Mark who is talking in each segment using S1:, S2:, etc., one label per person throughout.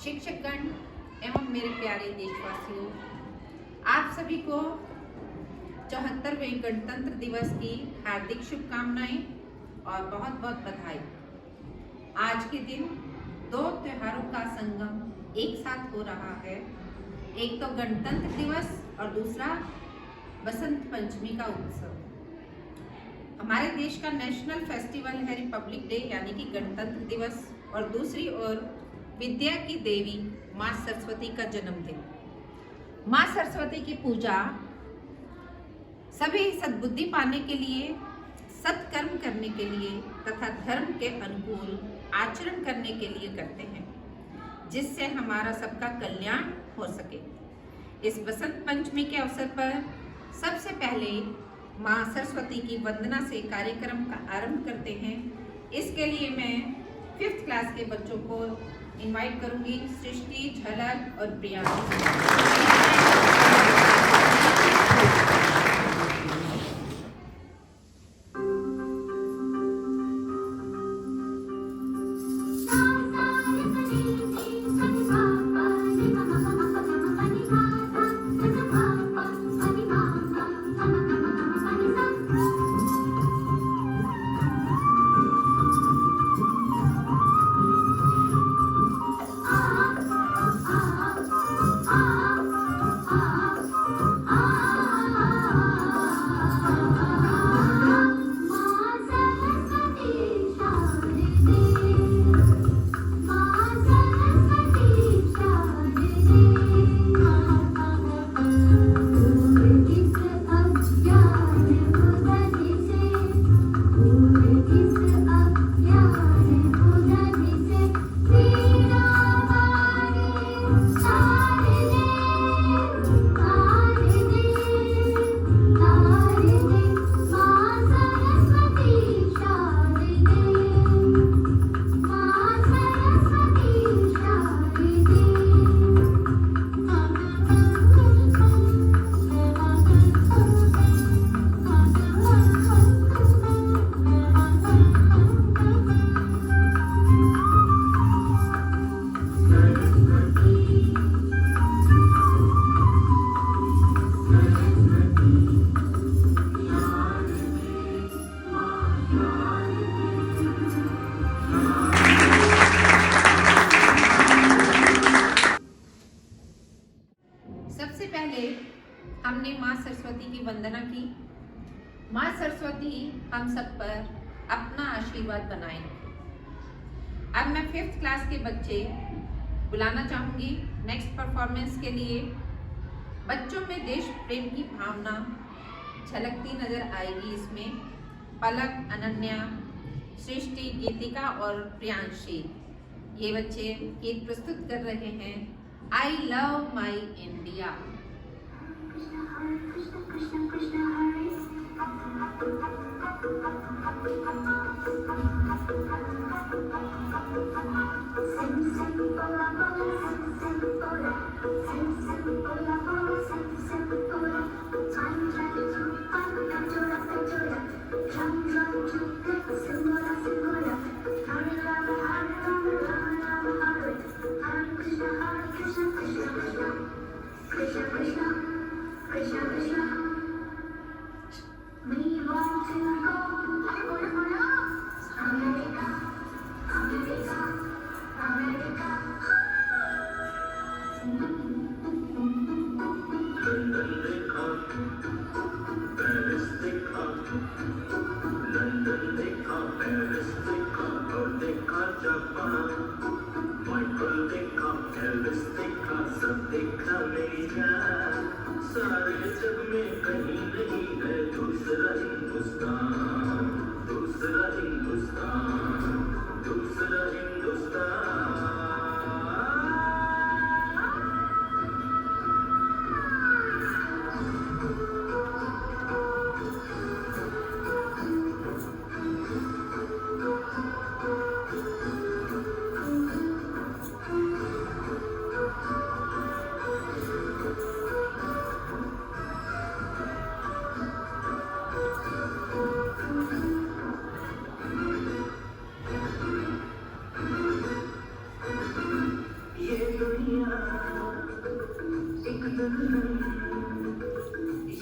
S1: शिक्षकगण एवं मेरे प्यारे देशवासियों, आप सभी को 74वें गणतंत्र दिवस की हार्दिक शुभकामनाएं और बहुत बहुत बधाई। आज के दिन दो त्योहारों का संगम एक साथ हो रहा है। एक तो गणतंत्र दिवस और दूसरा बसंत पंचमी का उत्सव। हमारे देश का नेशनल फेस्टिवल है रिपब्लिक डे यानी कि गणतंत्र दिवस, और दूसरी ओर विद्या की देवी माँ सरस्वती का जन्मदिन। माँ सरस्वती की पूजा सभी सद्बुद्धि पाने के लिए, सत्कर्म करने के लिए तथा धर्म के अनुकूल आचरण करने के लिए करते हैं, जिससे हमारा सबका कल्याण हो सके। इस बसंत पंचमी के अवसर पर सबसे पहले माँ सरस्वती की वंदना से कार्यक्रम का आरंभ करते हैं। इसके लिए मैं 5th क्लास के बच्चों को इनवाइट करूंगी, सृष्टि, झलक और प्रियांशु। सबसे पहले हमने माँ सरस्वती की वंदना की। माँ सरस्वती हम सब पर अपना आशीर्वाद बनाए। अब मैं 5th क्लास के बच्चे बुलाना चाहूंगी नेक्स्ट परफॉर्मेंस के लिए। बच्चों में देश प्रेम की भावना झलकती नजर आएगी इसमें। पलक, अनन्या, सृष्टि, गीतिका और प्रियांशी, ये बच्चे गीत प्रस्तुत कर रहे हैं आई लव माई इंडिया।
S2: सारे जग में कहीं नहीं है दूसरा हिंदुस्तान, दूसरा हिंदुस्तान, दूसरा हिंदुस्तान। दुल्हन,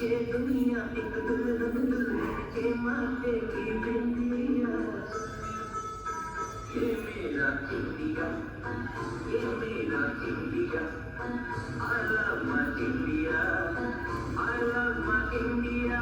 S2: ये दुनिया एक दुल्हन, दुल्हन के माथे की बिंदिया। ये मेरा इंडिया, ये मेरा India. I love my India, I love my India.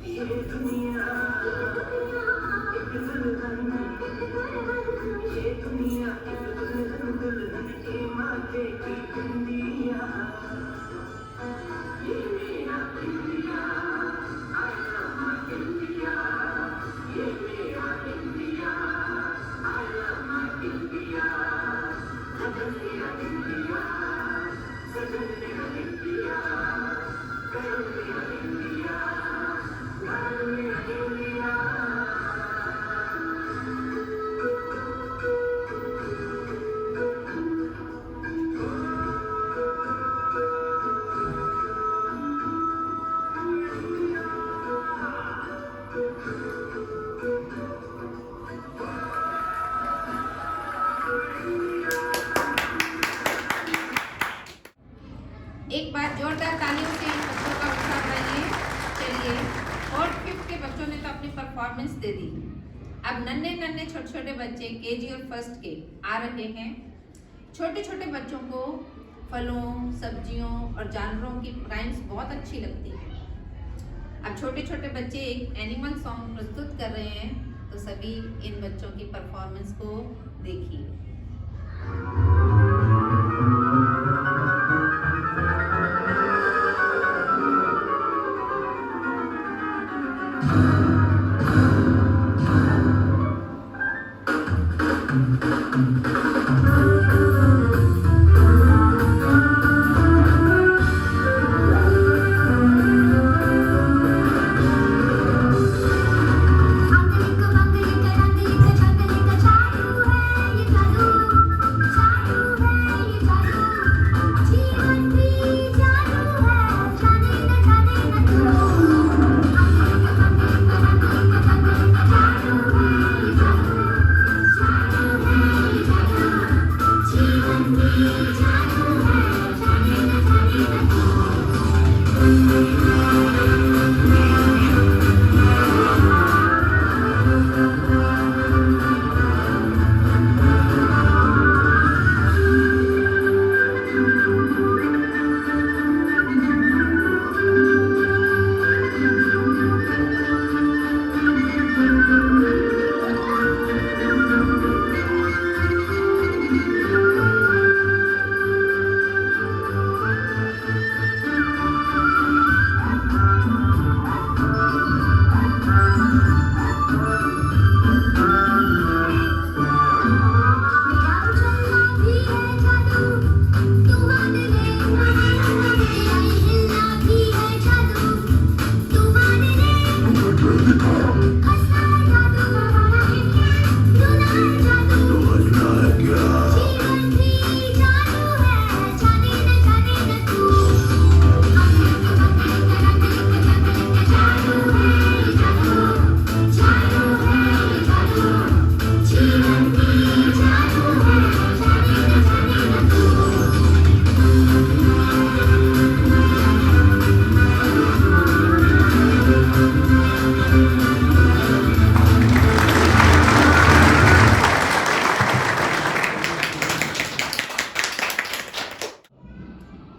S2: ये दुनिया एक दुल्हन, ये दुनिया एक दुल्हन, दुल्हन के माथे की बिंदिया। ये मेरा India, I love my India. ये मेरा India, I love my India.
S1: एक बार जोरदार तालियों से इन बच्चों का उत्साह बढ़ाइए। चलिए, फोर्थ फिफ्थ के बच्चों ने तो अपनी परफॉर्मेंस दे दी। अब नन्हे नन्हे छोटे छोटे बच्चे केजी और फर्स्ट के आ रहे हैं। छोटे छोटे बच्चों को फलों, सब्जियों और जानवरों की राइम्स बहुत अच्छी लगती है। अब छोटे छोटे बच्चे एक एनिमल सॉन्ग प्रस्तुत कर रहे हैं, तो सभी इन बच्चों की परफॉर्मेंस को देखिए।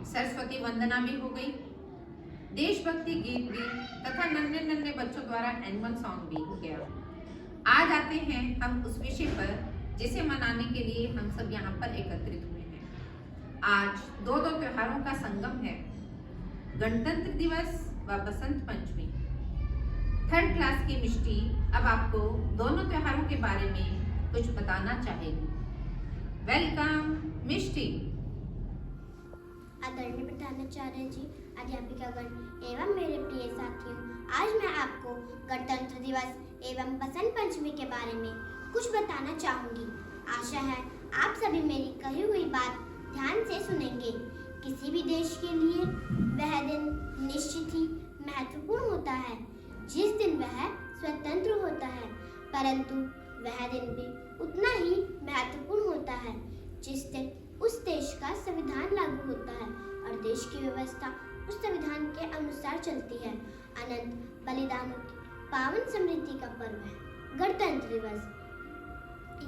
S1: सरस्वती वंदना भी हो गई, देशभक्ति गीत भी तथा नन्हे नन्हे बच्चों द्वारा एनिमल सॉन्ग भी हो गया। आज आते हैं हम उस विषय पर जिसे मनाने के लिए हम सब यहाँ पर एकत्रित हुए हैं। आज दो त्योहारों का संगम है, गणतंत्र दिवस व बसंत पंचमी। थर्ड क्लास की मिष्टी अब आपको दोनों त्योहारों के बारे में कुछ बताना चाहेगी। वेलकम मिष्टी।
S3: आदरणीय प्रधानाचार्य जी, अध्यापिकागण एवं मेरे प्रिय साथियों, आज मैं आपको गणतंत्र दिवस एवं बसंत पंचमी के बारे में कुछ बताना चाहूंगी। आशा है आप सभी मेरी कही हुई बात ध्यान से सुनेंगे। किसी भी देश के लिए वह दिन निश्चित ही महत्वपूर्ण होता है जिस दिन वह स्वतंत्र होता है, परंतु वह दिन भी उतना ही महत्वपूर्ण होता है जिस दिन उस देश का संविधान लागू होता है और देश की व्यवस्था उस संविधान के अनुसार चलती है। अनंत बलिदानों की पावन स्मृति का पर्व है गणतंत्र दिवस।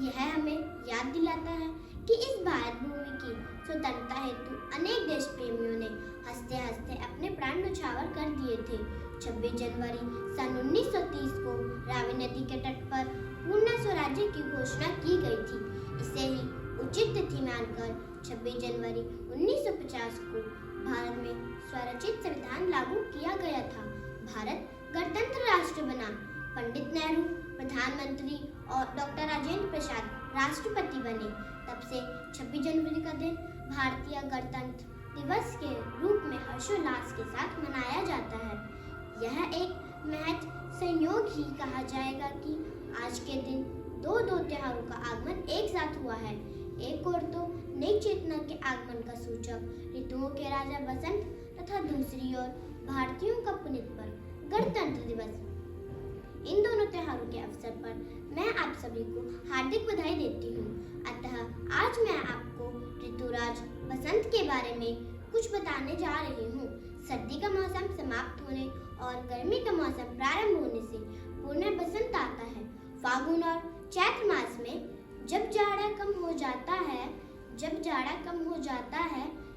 S3: यह हमें याद दिलाता है कि इस भारत भूमि की स्वतंत्रता हेतु अनेक देश प्रेमियों ने हंसते हंसते अपने प्राण न्यौछावर कर दिए थे। 26 जनवरी सन 1930 को रावी नदी के तट पर पूर्ण स्वराज्य की घोषणा की गई थी। इसे ही उचित तिथि मानकर 26 जनवरी 1950 को भारत में स्वरचित संविधान लागू किया गया था। भारत गणतंत्र राष्ट्र बना। पंडित नेहरू प्रधानमंत्री और डॉक्टर राजेंद्र प्रसाद राष्ट्रपति बने। तब से 26 जनवरी का दिन भारतीय गणतंत्र दिवस के रूप में हर्षोल्लास के साथ मनाया जाता है। यह एक महज संयोग ही कहा जाएगा कि आज के दिन दो त्योहारों का आगमन एक साथ हुआ है। एक ओर तो नई चेतना के आगमन का सूचक ऋतुओं के राजा बसंत तथा दूसरी ओर भारतीयों का पुनीत पर्व गणतंत्र दिवस। इन दोनों त्योहारों के अवसर पर मैं आप सभी को हार्दिक बधाई देती हूँ। अतः आज मैं आपको ऋतुराज बसंत के बारे में कुछ बताने जा रही हूँ। सर्दी का मौसम समाप्त होने और गर्मी का मौसम प्रारंभ होने से पूर्ण बसंत आता है। फागुन और चैत्र मास में जब जाड़ा कम हो जाता है,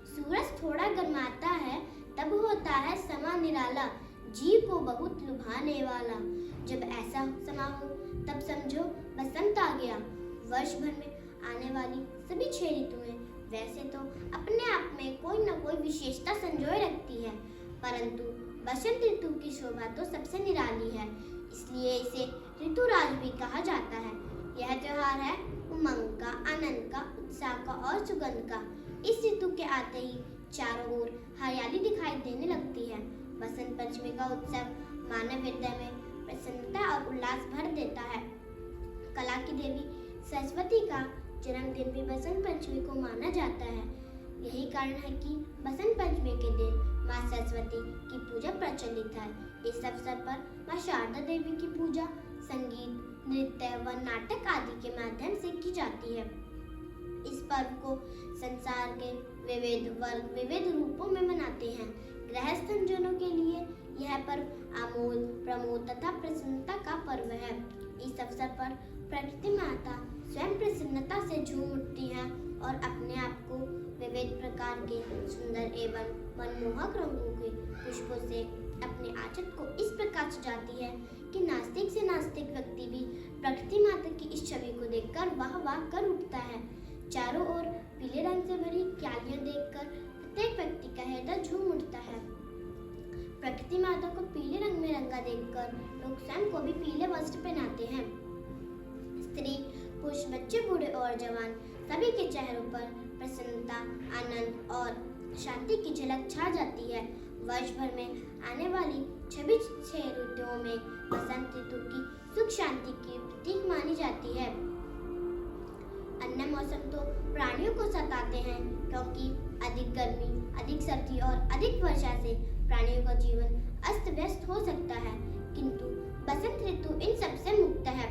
S3: सूरज थोड़ा गर्माता है, तब होता है समा निराला। जीव को बहुत लुभाने वाला। जब ऐसा समा हो तब समझो बसंत आ गया। वर्ष भर में आने वाली सभी 6 ऋतुएं वैसे तो अपने आप में कोई न कोई विशेषता संजोए रखती है, परंतु बसंत ऋतु की शोभा तो सबसे निराली है, इसलिए इसे ऋतुराज भी कहा जाता है। यह त्योहार है उमंग का, आनंद का, उत्साह का और सुगंध का। इस ऋतु के आते ही चारों ओर हरियाली दिखाई देने लगती है। बसंत पंचमी का उत्सव मानव हृदय में प्रसन्नता और उल्लास भर देता है। कला की देवी सरस्वती का जन्मदिन भी बसंत पंचमी को माना जाता है। यही कारण है कि बसंत पंचमी के दिन माँ सरस्वती की पूजा प्रचलित है। इस अवसर पर माँ शारदा देवी की पूजा संगीत, नृत्य व नाटक आदि के माध्यम से की जाती है। इस पर्व को संसार के विविध वर्ग विविध रूपों में मनाते हैं। गृहस्थ जनों के लिए यह पर्व आमोद, प्रमोद तथा प्रसन्नता का पर्व है। इस अवसर पर प्रकृति माता स्वयं प्रसन्नता से झूम उठती है और अपने आप को विविध प्रकार के सुंदर एवं मनमोहक रंगों के पुष्पों से अपने आंचल को इस प्रकार सजाती है कि नास्तिक से नास्तिक व्यक्ति भी प्रकृति माता की इस छवि को देखकर वाह वाह कर उठता है। चारों ओर पीले रंग से भरी क्यालियां देखकर प्रत्येक व्यक्ति का हृदय झूम उठता है। प्रकृति माता को पीले रंग में रंगा देखकर लोग स्वयं को भी पीले वस्त्र पहनाते हैं। स्त्री, पुरुष, बच्चे, बूढ़े और जवान सभी के चेहरों पर प्रसन्नता, आनंद और शांति की झलक छा जाती है। वर्ष भर में आने वाली 6 ऋतुओं में बसंत ऋतु की सुख शांति की प्रतीक मानी जाती है। अन्य मौसम तो प्राणियों को सताते हैं, क्योंकि अधिक गर्मी, अधिक सर्दी और अधिक वर्षा से प्राणियों का जीवन अस्त व्यस्त हो सकता है, किंतु बसंत ऋतु इन सबसे मुक्त है।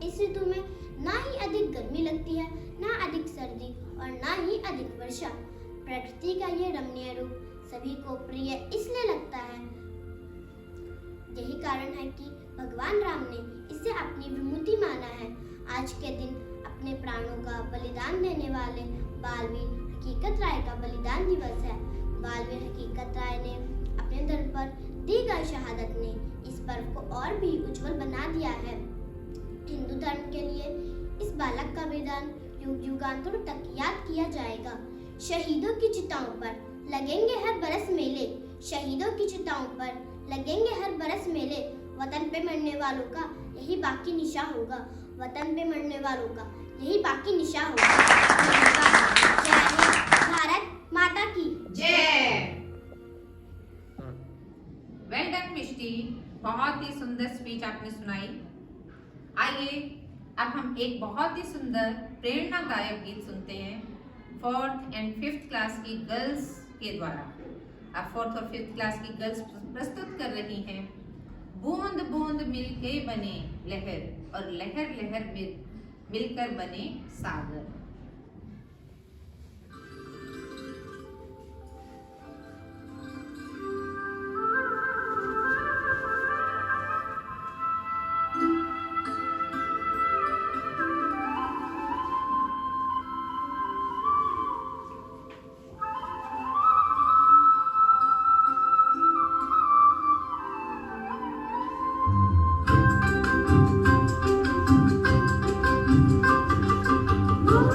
S3: इस ऋतु में ना ही अधिक गर्मी लगती है, ना अधिक सर्दी और ना ही अधिक वर्षा। प्रकृति का ये रमणीय रूप सभी को प्रिय इसलिए लगता है। यही कारण है कि भगवान राम ने इसे अपनी विभूति माना है। आज के दिन अपने प्राणों का बलिदान देने वाले बालवीर हकीकत राय का बलिदान दिवस है। बालवीर हकीकत राय ने अपने धर्म पर दी गई शहादत ने इस पर्व को और भी उज्जवल बना दिया है। हिंदू धर्म के लिए इस बालक का बलिदान युग युगांतरों तक याद किया जाएगा। शहीदों की चिताओं पर लगेंगे हर बरस मेले, शहीदों की चिताओं पर लगेंगे हर बरस मेले। वतन पे मरने वालों का यही बाकी निशा होगा, वतन पे मरने वालों का यही बाकी निशा होगा। जय हिंद, भारत माता की
S1: जय। वेल डन मिष्टी, बहुत ही सुंदर स्पीच आपने सुनाई। आइए अब हम एक बहुत ही सुंदर प्रेरणादायक गीत सुनते हैं 4th and 5th क्लास की गर्ल्स के द्वारा। अब 4th और 5th क्लास की गर्ल्स प्रस्तुत कर रही हैं बूंद बूंद मिलके बने लहर और लहर लहर मिलकर बने सागर।
S2: Oh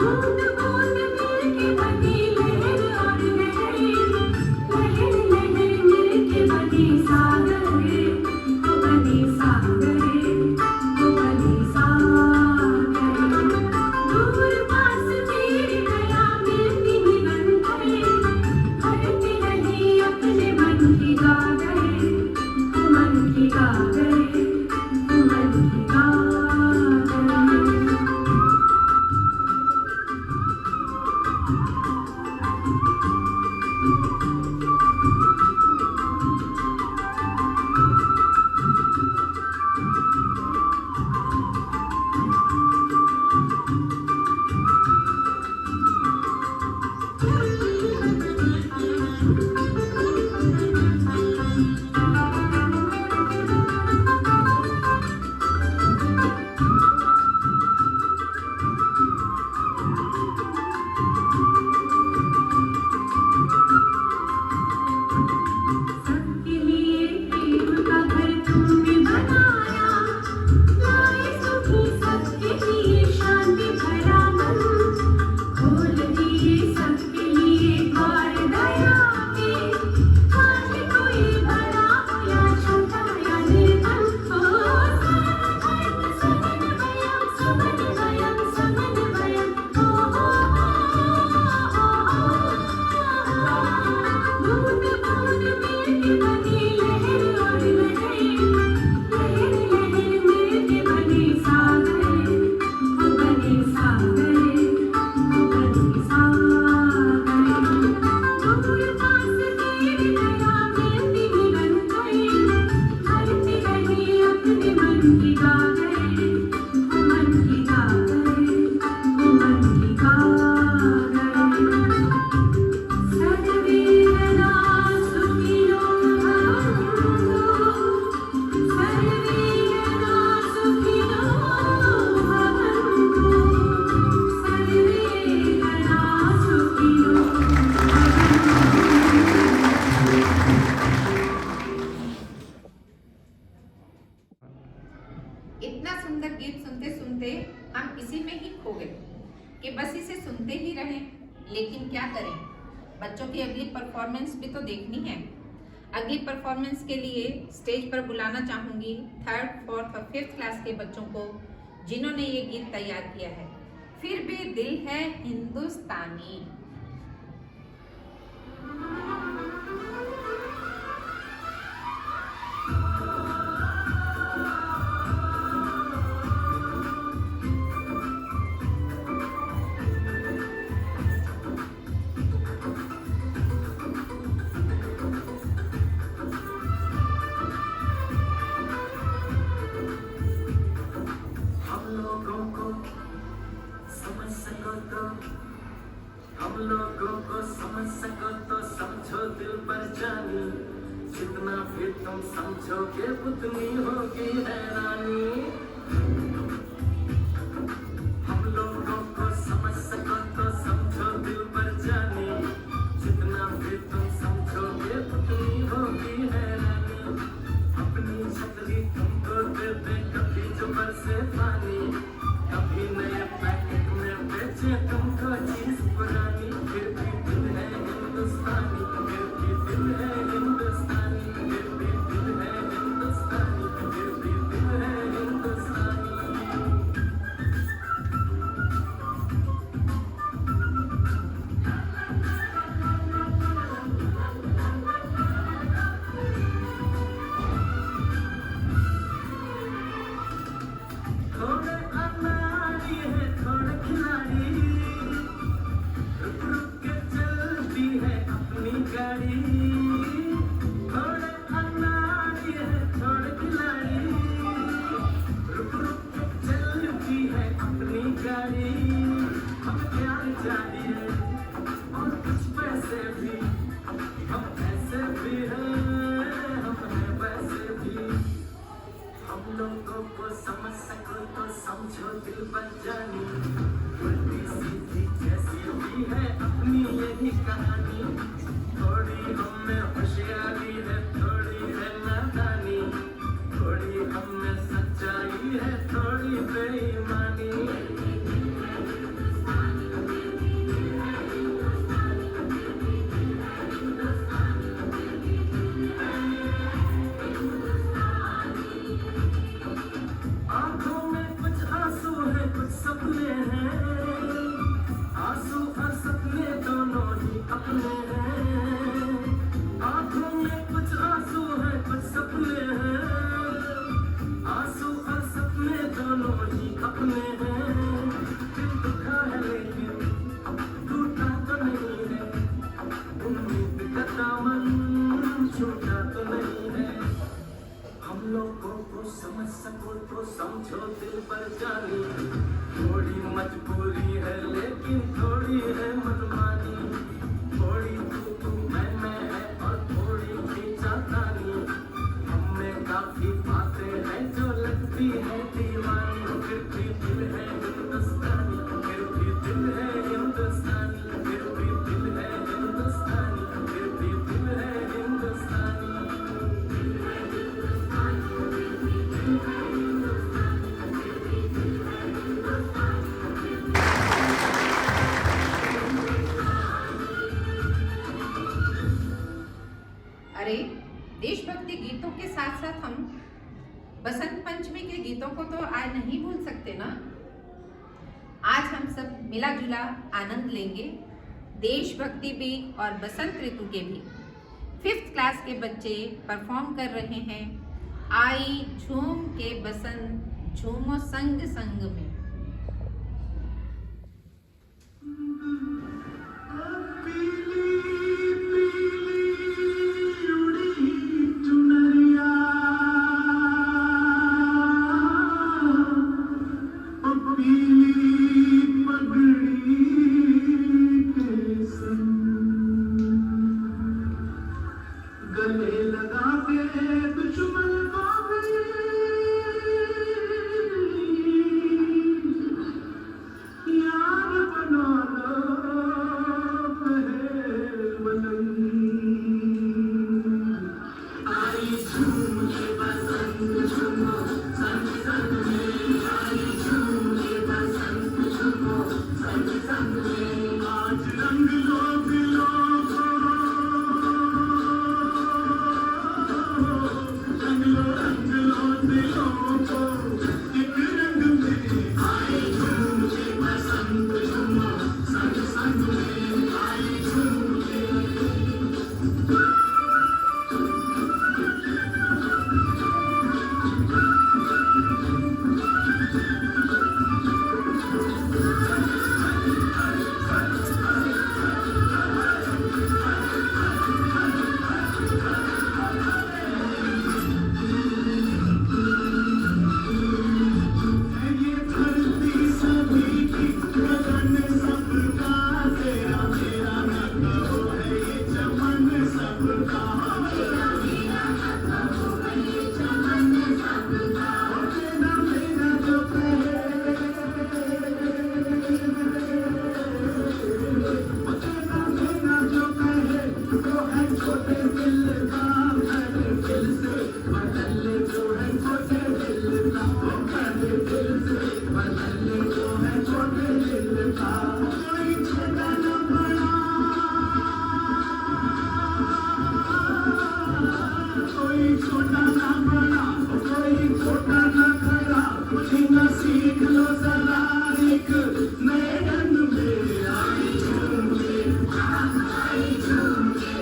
S4: बूंद बूंद मिलके बनी लहर और लहर, लहर लहर मिलके बनी सागर, ओ बनी सागर, ओ बनी सागर। दूर पास मेरे गया मिलती निरंतर, भरती रही अपने मन की गागर, ओ मन की गागर, ओ मन की गागर। सबके लिए प्रेम का घर तुमने बनाया, लाए सुखी सबके लिए शांति भरा मन, खोल दिए सबके लिए द्वार दया के, चाहे कोई बड़ा हो या छोटा या निर्धन, ओ समन्वयम समन्वयम समन्वयम, ओ बूंद बूंद मिलके बनी लहर और लहर, लहर लहर मिलके बनी सागर, ओ बनी सागर, ओ बनी सागर। दूर पास तेरे गया मिलती निरंतर, भरती रही अपने मन की गागर, ओ मन की गागर, ओ मन की गागर। सर्वे जना सुखिनो भवन्तु, सर्वे जना सुखिनो भवन्तु, सर्वे जना सुखिनो
S1: इतना सुंदर गीत सुनते सुनते हम इसी में ही खो गए कि बस इसे सुनते ही रहें। लेकिन क्या करें, बच्चों की अगली परफॉर्मेंस भी तो देखनी है। अगली परफॉर्मेंस के लिए स्टेज पर बुलाना चाहूंगी 3rd, 4th और 5th क्लास के बच्चों को, जिन्होंने ये गीत तैयार किया है, फिर भी दिल है हिंदुस्तानी।
S2: हम लोगों को समझ सको तो, हम लोगों को समझ सको तो समझो दिल पर जानी, जितना भी तुम समझोगे उतनी होगी हैरानी। हम लोगों को समझ सको तो समझो दिल पर जानी, जितना भी तुम समझोगे उतनी होगी हैरानी। अपनी छतरी तुमको दे दे कभी जो बरसे पानी, कभी नए पैकेट में बेचे तुमको चीज पुरानी, फिर भी दिल है हिंदुस्तानी, फिर भी दिल है हिंदुस्तानी, फिर भी दिल है हिंदुस्तानी, फिर भी दिल है हिंदुस्तानी। थोड़े अनाड़ी है थोड़े खिलाड़ी, रुक रुक के चलती है अपनी गाड़ी। थोड़े अनाड़ी है थोड़े खिलाड़ी, रुक रुक के चलती है अपनी गाड़ी। हम प्यार चाहिए और कुछ पैसे भी, हम ऐसे भी हैं, हम हैं वैसे भी। हम लोगों को समझ सको तो समझो दिल बन जानी, उल्टी सीधी जैसी भी है अपनी यही कहानी। थोड़ी हम में होशियारी है, थोड़ी है नादानी, थोड़ी हम में सच्चाई है, थोड़ी बेईमानी।
S1: गीतों को तो आज नहीं भूल सकते ना। आज हम सब मिला जुला आनंद लेंगे, देशभक्ति भी और बसंत ऋतु के भी। 5th क्लास के बच्चे परफॉर्म कर रहे हैं, आई झूम के बसंत झूमो संग संग में।
S2: गले लगा के दुश्मन को भी यार बना लो पहलवन। आई झूम के बसंत झूमो संग संग में, आई झूम के बसंत झूमो संग संग में। आज रंग लो दिलों को, रंग लो दिलों को एक रंग में। आई झूम के बसंत झूमो संग संग में, आई झूम के। ये धरती सभी की, गगन सबका, तेरा मेरा न कहो है ये चमन सबका, तेरा मेरा न कहो है ये चमन सबका। तेरा मेरा जो कहे, तेरा मेरा जो कहे वो है छोटे दिल का, बड़े दिल से बदल जो है छोटे दिल का, बड़े दिल से बदल जो है छोटे दिल का। कोई छोटा न बड़ा, कोई छोटा न बड़ा, कोई छोटा न खड़ा, जीना सीख लो जरा एक नए रंग में। आई झूम के, आई झूम के,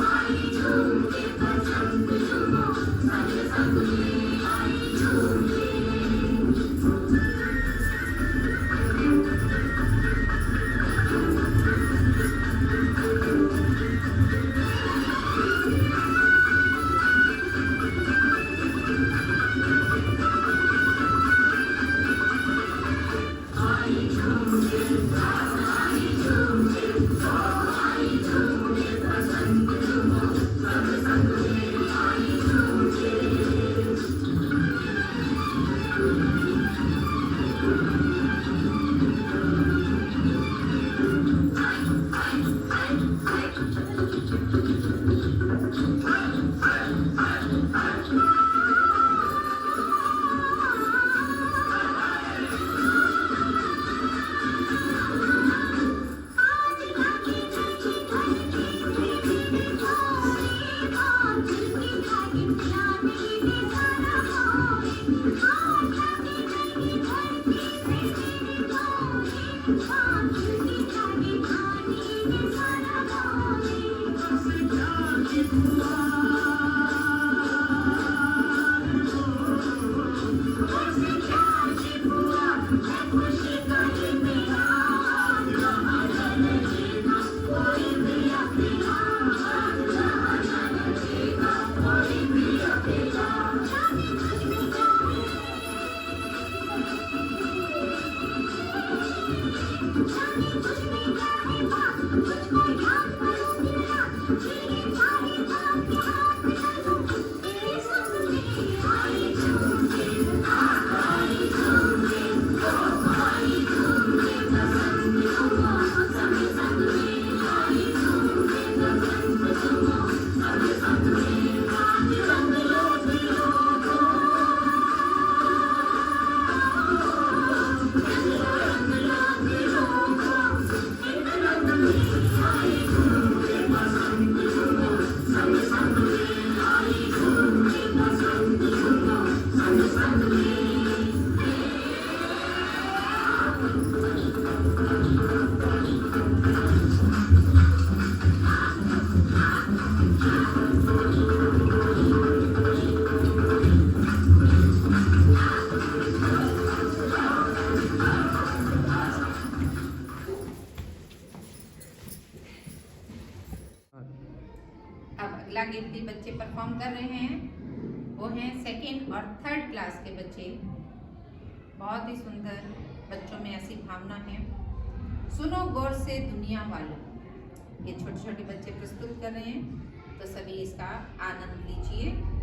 S2: आई झूम के बसंत झूमो संग संग में, आई झूम के।
S1: अगला गीत भी बच्चे परफॉर्म कर रहे हैं, वो हैं 2nd और 3rd क्लास के बच्चे। बहुत ही सुंदर बच्चों में ऐसी भावना है। सुनो गौर से दुनिया वालों, ये छोटे छोटे बच्चे प्रस्तुत कर रहे हैं, तो सभी इसका आनंद लीजिए।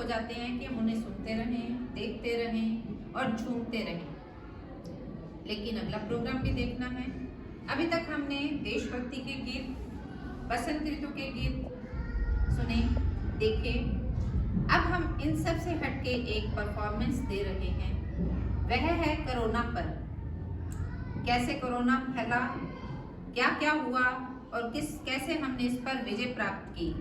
S1: जाते हैं कि हम उन्हें सुनते रहें, देखते रहें और झूमते रहें। लेकिन अगला प्रोग्राम भी देखना है। अभी तक हमने देशभक्ति के गीत, बसंत ऋतु के गीत सुने, देखे। अब हम इन सब से हटके एक परफॉर्मेंस दे रहे हैं, वह है कोरोना पर। कैसे कोरोना फैला, क्या क्या हुआ और कैसे हमने इस पर विजय प्राप्त की।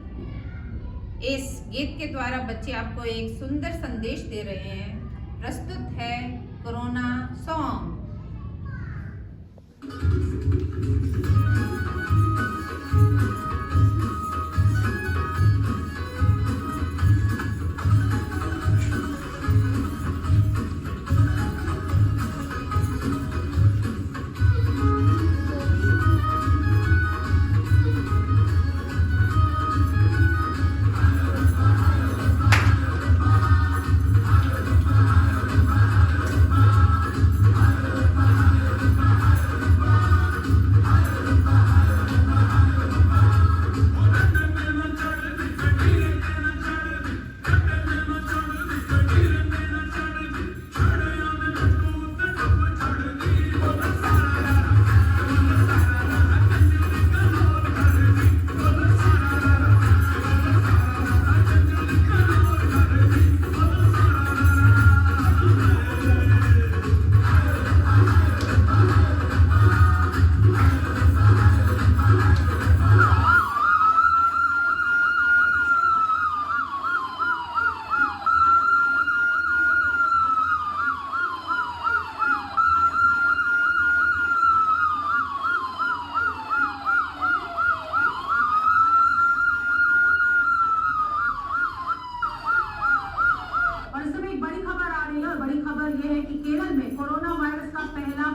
S1: इस गीत के द्वारा बच्चे आपको एक सुंदर संदेश दे रहे हैं। प्रस्तुत है corona song.
S4: Thank you.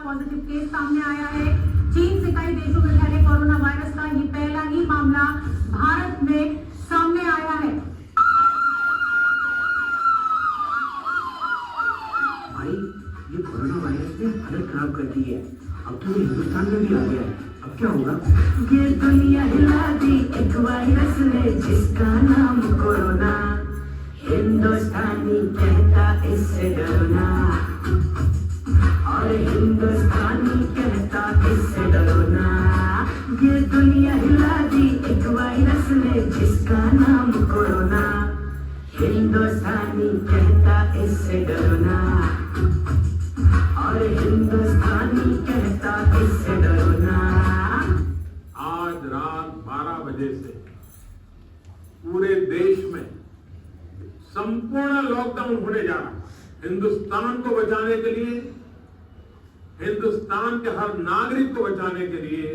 S4: Positive case सामने आया है। चीन से कई देशों में फैले कोरोना वायरस का ये पहला ही मामला भारत में सामने आया है।
S2: भाई, ये कोरोना वायरस ने हालत खराब कर दी है। अब तो ये हिंदुस्तान में भी आ गया है। अब क्या होगा?
S4: ये दुनिया हिला दी एक वायरस ने जिसका नाम कोरोना।
S2: हिंदुस्तानी कहता इससे डरो ना, और हिंदुस्तानी कहता इससे डरो ना।
S4: ये दुनिया हिला दी एक वायरस ने जिसका नाम कोरोना।
S2: हिंदुस्तानी कहता इससे डरो ना, और हिंदुस्तानी कहता इससे डरो ना।
S5: आज रात 12 बजे से पूरे देश में संपूर्ण लॉकडाउन होने जा रहा है। हिंदुस्तान को बचाने के लिए, हिंदुस्तान के हर नागरिक को बचाने के लिए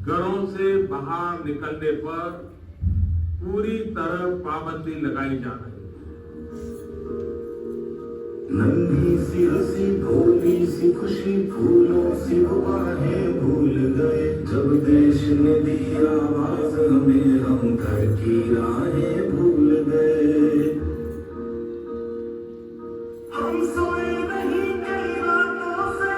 S5: घरों से बाहर निकलने पर पूरी तरह पाबंदी लगाई जा रही है।
S6: नन्ही सी हंसी भोली सी खुशी फूलों सी बाहें भूल गए, जब देश ने दी आवाज हमें हम घर की राहें भूल गए। हम सोए नहीं कई रातों से,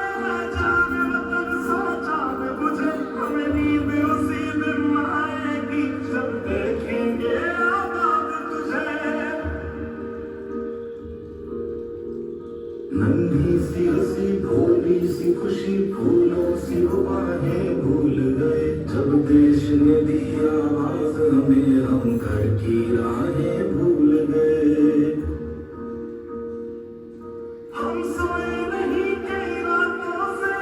S6: जाने वतन सोचा न बुझे, हमें नींद उसी दिन आएगी जब देखेंगे आबाद तुझे। नन्ही सी हंसी भोली सी खुशी फूलों सी बाहें भूल गए, जब देश ने दी आवाज हमें हम घर की राहें भूल गए। हम सोए नहीं कई रातों से,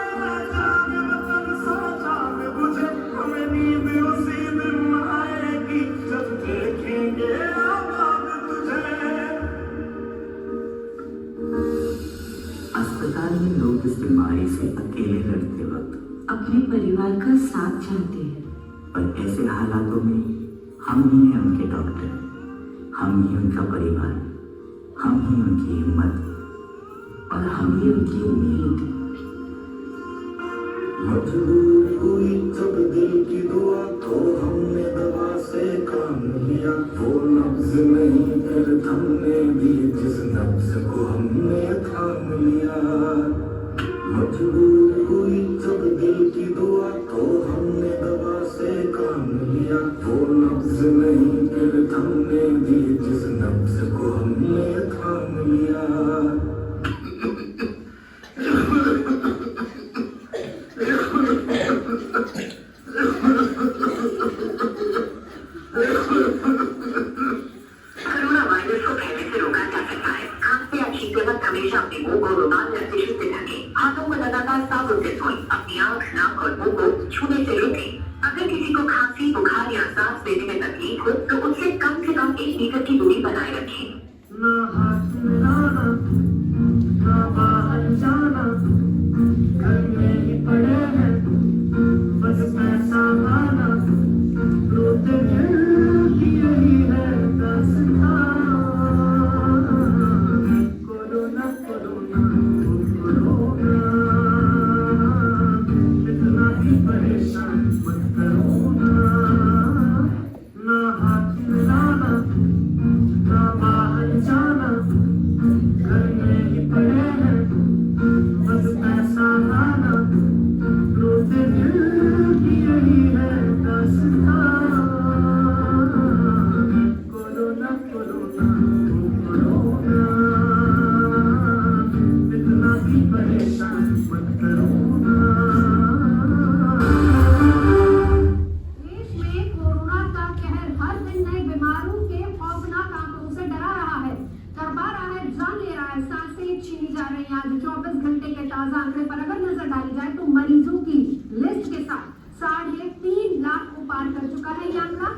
S6: जाने वतन सोचा न बुझे, हमें नींद उसी दिन आएगी जब देखेंगे आबाद तुझे।
S7: अस्पताल में लोग इस बीमारी से अकेले लड़ते वक्त
S4: अपने परिवार का साथ चाहते हैं,
S7: पर ऐसे हालातों में हम ही हैं उनके डॉक्टर, हम ही उनका परिवार, हम ही उनकी हिम्मत और हम ही उनकी उम्मीद।
S6: मजबूरी हुई जब दिल की दुआ तो हमने दवा से काम लिया, वो नब्ज नहीं फिर थमने दी जिस नब्ज को हमने थाम लिया। मजबूरी हुई जब दिल की दुआ तो हमने दवा से काम लिया, वो नब्ज नहीं फिर थमने दी जिस नब्ज को हमने थाम लिया।
S7: कोरोना वायरस को फैलने से रोका जा सकता है। खांसते या छींकते वक्त हमेशा अपने मुंह को रुमाल या टिश्यू से ढकें। हाथों को लगातार साबुन से धोएं। अपनी आंख, नाक और मुंह को छूने से रोकें। अगर किसी को खांसी, बुखार या सांस लेने में तकलीफ हो तो उससे कम से कम 1 मीटर की दूरी बनाए रखें।
S2: ना हाथ मिलाना, ना बाहर जाना, घर में ही पड़े हैं बस पैसा लाना। रोते दिल की यही है दास्तां, कोरोना कोरोना कोरोना, इतना ही परेशान मत करो ना। ना हाथ मिलाना, ना बाहर जाना, घर में ही पड़े हैं बस पैसा लाना। रोते दिल की यही है दास्तां, कोरोना कोरोना कोरोना, इतना भी परेशान मत करो ना।
S4: देश में कोरोना का कहर हर दिन नए बीमारों के खौफनाक आंकड़ों से डरा रहा है, करवा रहा है, जान ले रहा है, सांसें छीनी जा रही हैं। आज 24 घंटे के ताजा आंकड़े पर अगर नजर डाली जाए तो मरीजों की लिस्ट के साथ 3.5 लाख को पार कर चुका है ये आंकड़ा।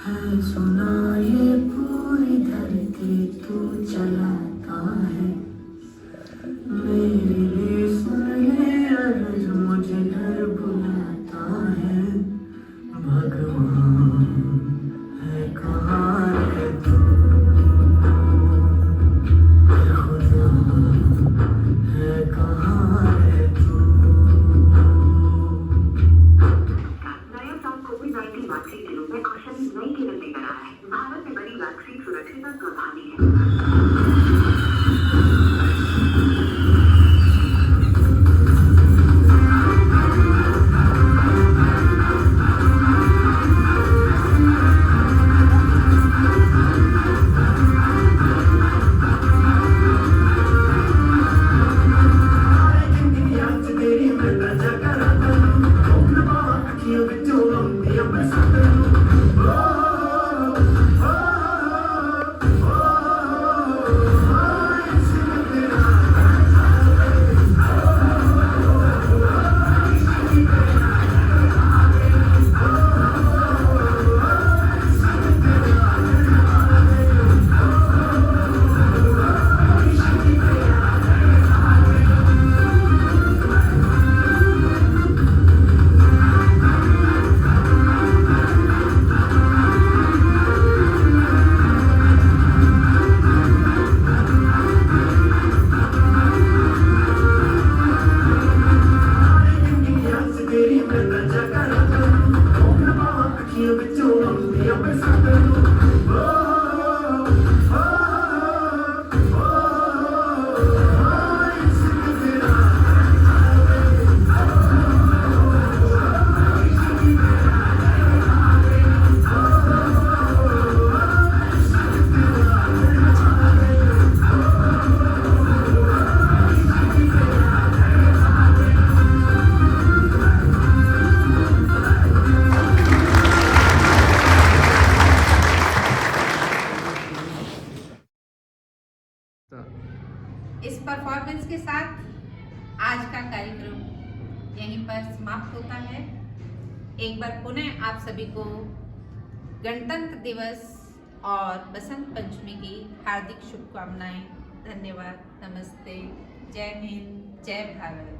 S2: है सुना ये पूरी धरती तू चलाता है, मेरे लिए सुन ले अर्ज मुझे घर बुलाता है। भगवान है कहाँ है तू, खुदा है कहाँ है तू।
S1: इस परफॉर्मेंस के साथ आज का कार्यक्रम यहीं पर समाप्त होता है। एक बार पुनः आप सभी को गणतंत्र दिवस और बसंत पंचमी की हार्दिक शुभकामनाएं। धन्यवाद। नमस्ते। जय हिंद। जय भारत।